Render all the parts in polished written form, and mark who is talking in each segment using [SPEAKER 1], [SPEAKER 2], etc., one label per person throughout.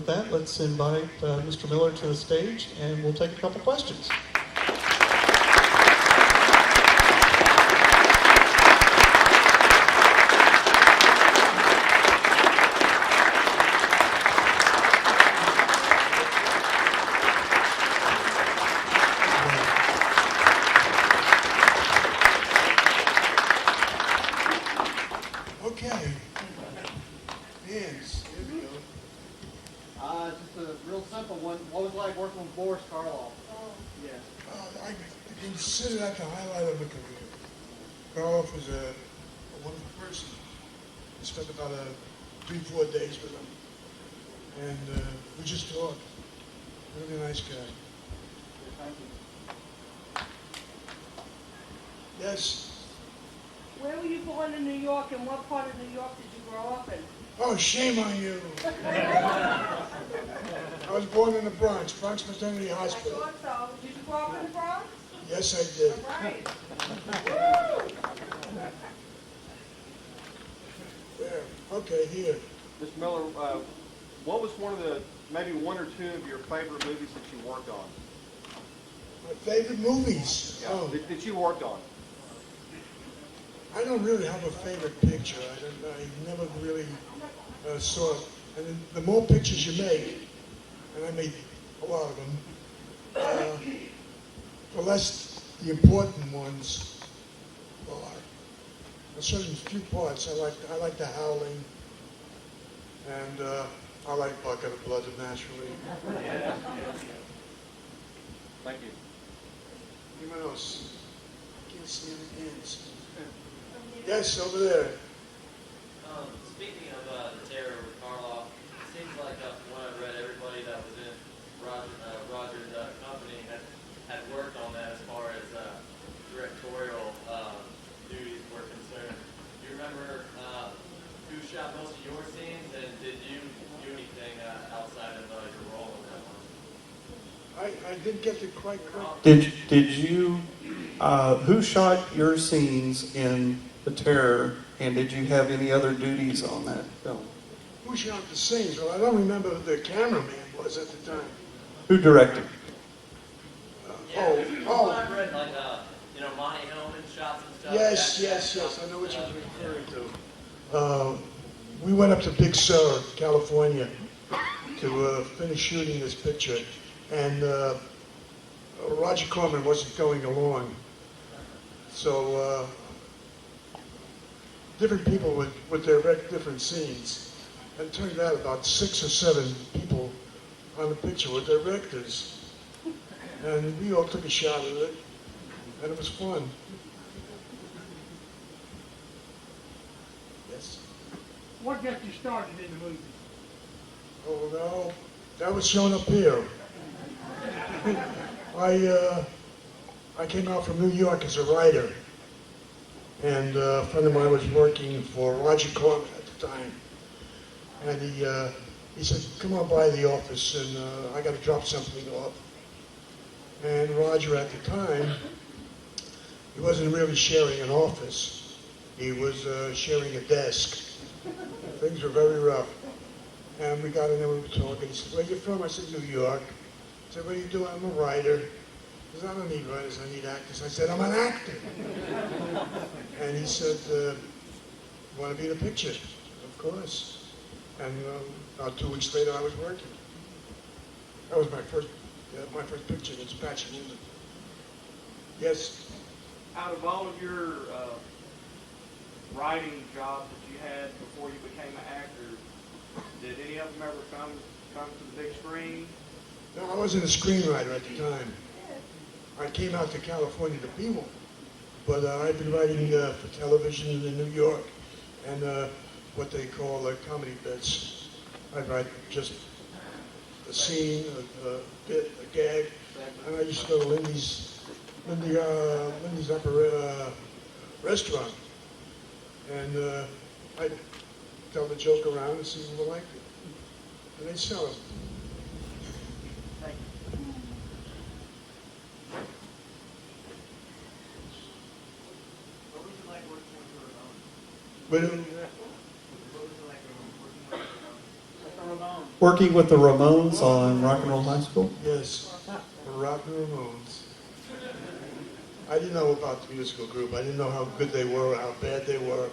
[SPEAKER 1] that, let's invite Mr. Miller to the stage, and we'll take a couple questions.
[SPEAKER 2] Okay. Hands. Here we go.
[SPEAKER 3] Just a real simple one. What was it like working with Boris Karloff? Yeah.
[SPEAKER 2] I consider that the highlight of my career. Karloff was a wonderful person. I spent about 3-4 days with him. And we just talked. Really nice guy.
[SPEAKER 3] Thank you.
[SPEAKER 2] Yes.
[SPEAKER 4] Where were you born in New York, and what part of New York did you grow up in?
[SPEAKER 2] Oh, shame on you. I was born in the Bronx Maternity
[SPEAKER 4] I
[SPEAKER 2] Hospital.
[SPEAKER 4] thought so. Did you grow up in the Bronx?
[SPEAKER 2] Yes, I did.
[SPEAKER 4] Right.
[SPEAKER 2] There. Okay, here.
[SPEAKER 3] Mr. Miller, what was maybe one or two of your favorite movies that you worked on?
[SPEAKER 2] My favorite movies.
[SPEAKER 3] Yeah.
[SPEAKER 2] Oh,
[SPEAKER 3] That you worked on?
[SPEAKER 2] I don't really have a favorite picture. I never really saw it. And the more pictures you make, and I made a lot of them, the less the important ones are. A certain few parts. I like the Howling, and I like Bucket of Blood naturally.
[SPEAKER 3] Thank you.
[SPEAKER 2] Anyone else? Can't see any hands. Yes, over there.
[SPEAKER 5] Speaking of the terror with Karloff, it seems like when I read everybody that was in Roger's company had worked on that as far as directorial duties were concerned. Do you remember who shot most of your scenes, and did you do anything outside of your role in that one?
[SPEAKER 2] I didn't get it quite correct.
[SPEAKER 1] Did you, who shot your scenes in The Terror, and did you have any other duties on that film?
[SPEAKER 2] Who shot the scenes? Well, I don't remember who the cameraman was at the time.
[SPEAKER 1] Who directed?
[SPEAKER 5] I read like Monty Hillman shot some stuff.
[SPEAKER 2] Yes. I know what you're referring to. We went up to Big Sur, California, to finish shooting this picture, and Roger Corman wasn't going along, so different people would direct different scenes. And it turned out about 6 or 7 people on the picture were directors, and we all took a shot at it, and it was fun. Yes.
[SPEAKER 6] What got you started in the movie?
[SPEAKER 2] Oh no, that was shown up here. I came out from New York as a writer, and a friend of mine was working for Roger Corman at the time, and he said, "Come on by the office, and I got to drop something off." And Roger at the time, he wasn't really sharing an office; he was sharing a desk. Things were very rough. And we got in there, we were talking. He said, "Where you from?" I said, "New York." He said, "What do you do?" "I'm a writer." He said, "I don't need writers, I need actors." I said, "I'm an actor." And he said, "You want to be in a picture?" "Of course." And about 2 weeks later, I was working. That was my first picture. It's Patch Newman. Yes.
[SPEAKER 7] Out of all of your writing jobs that you had before you became an actor, did any of them ever come to the big screen?
[SPEAKER 2] No, I wasn't a screenwriter at the time. I came out to California to be one. But I've been writing for television in New York, and what they call comedy bits. I write just a scene, a bit, a gag. And I used to go to Lindy's upper restaurant, and I'd tell the joke around and see who liked it. And they'd sell it.
[SPEAKER 7] What was it like working with
[SPEAKER 2] But
[SPEAKER 7] What was it like working with
[SPEAKER 1] working with the Ramones on Rock and Roll High School?
[SPEAKER 2] Yes, the Rock and Ramones. I didn't know about the musical group. I didn't know how good they were, how bad they were.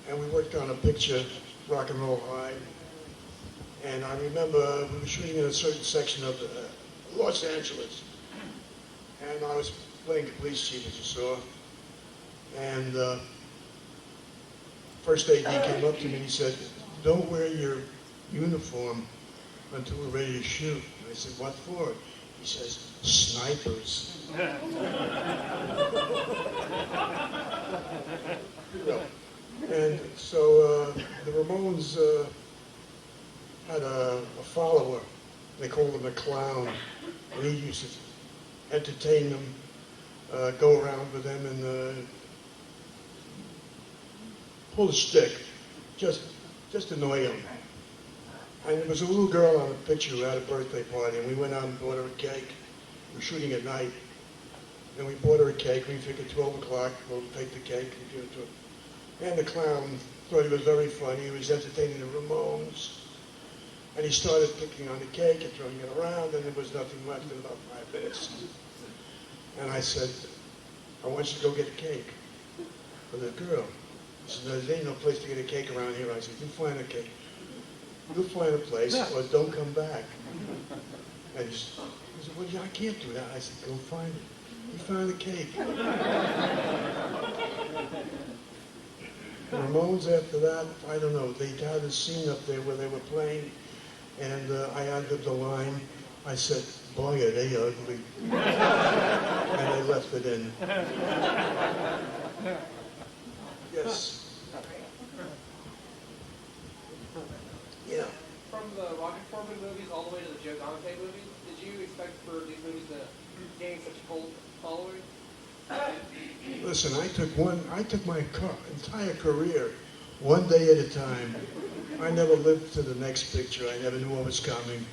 [SPEAKER 2] And we worked on a picture, Rock and Roll High. And I remember we were shooting in a certain section of Los Angeles. And I was playing the police chief, as you saw. And first AD came up to me and he said, "Don't wear your uniform until we're ready to shoot." And I said, "What for?" He says, "Snipers." No. And so the Ramones had a follower. They called him a clown. And he used to entertain them, go around with them and pull a stick, just annoy them. And there was a little girl on the picture who had a birthday party, and we went out and bought her a cake. We were shooting at night. And we bought her a cake. We figured 12 o'clock, we'll take the cake and give it to her. And the clown thought he was very funny. He was entertaining the Ramones. And he started picking on the cake and throwing it around, and there was nothing left in about 5 minutes. And I said, "I want you to go get a cake for the girl." He said, "No, there ain't no place to get a cake around here." I said, "You find a cake. You find a place, or don't come back." And he said, "Well, I can't do that." I said, "Go find it." He found the cake. The Ramones after that, I don't know, they had a scene up there where they were playing, and I added the line. I said, "Boy, are they ugly." And they left it in. Yes. Yeah.
[SPEAKER 8] From the Rocket Foreman movies all the way to the Joe Dante movies, did you expect for these movies to gain such a cult following?
[SPEAKER 2] Listen, I took my entire career one day at a time. I never lived to the next picture. I never knew what was coming.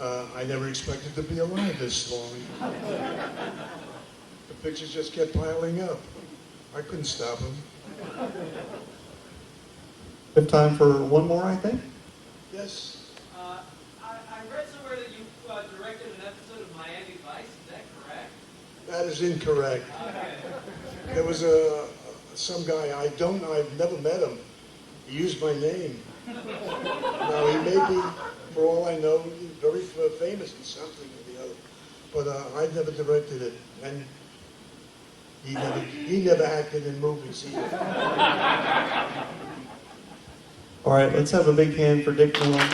[SPEAKER 2] I never expected to be alive this long. The pictures just kept piling up. I couldn't stop them.
[SPEAKER 1] We have time for one more, I think.
[SPEAKER 2] Yes.
[SPEAKER 5] I read somewhere that you directed an episode of Miami Vice. Is that correct?
[SPEAKER 2] That is incorrect.
[SPEAKER 5] Okay.
[SPEAKER 2] There was some guy, I've never met him. He used my name. Now, he may be, for all I know, very famous in something or the other. But I never directed it. And he never acted in movies either.
[SPEAKER 1] All right, let's have a big hand for Dick Miller.